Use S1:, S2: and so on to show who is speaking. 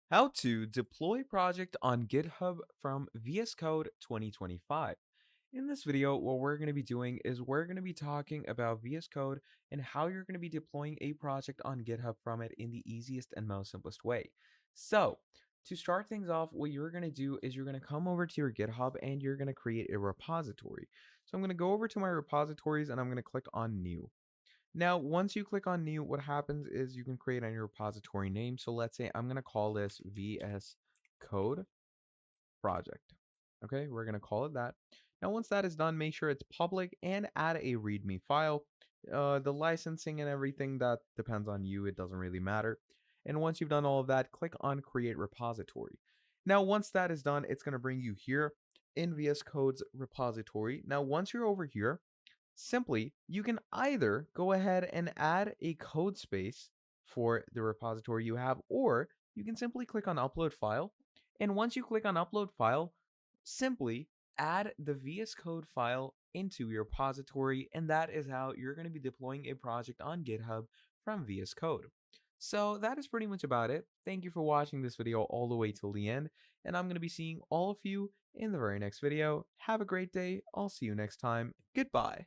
S1: How to deploy project on GitHub from Vscode 2025. In this video, what we're going to be doing is we're going to be talking about VS Code and how you're going to be deploying a project on GitHub from it in the easiest and most simplest way. So, to start things off, what you're going to do is you're going to come over to your GitHub and you're going to create a repository. So I'm going to go over to my repositories and I'm going to click on new. Now, once you click on new, what happens is you can create a new repository name. So let's say I'm going to call this VS Code project. Okay, we're going to call it that. Now, once that is done, make sure it's public and add a README file. The licensing and everything, that depends on you. It doesn't really matter. And once you've done all of that, click on Create Repository. Now, once that is done, it's going to bring you here in VS Code's repository. Now, once you're over here, simply, you can either go ahead and add a code space for the repository you have, or you can simply click on Upload File. And once you click on Upload File, simply add the VS Code file into your repository, and that is how you're going to be deploying a project on GitHub from VS Code. So that is pretty much about it. Thank you for watching this video all the way till the end, and I'm going to be seeing all of you in the very next video. Have a great day. I'll see you next time. Goodbye.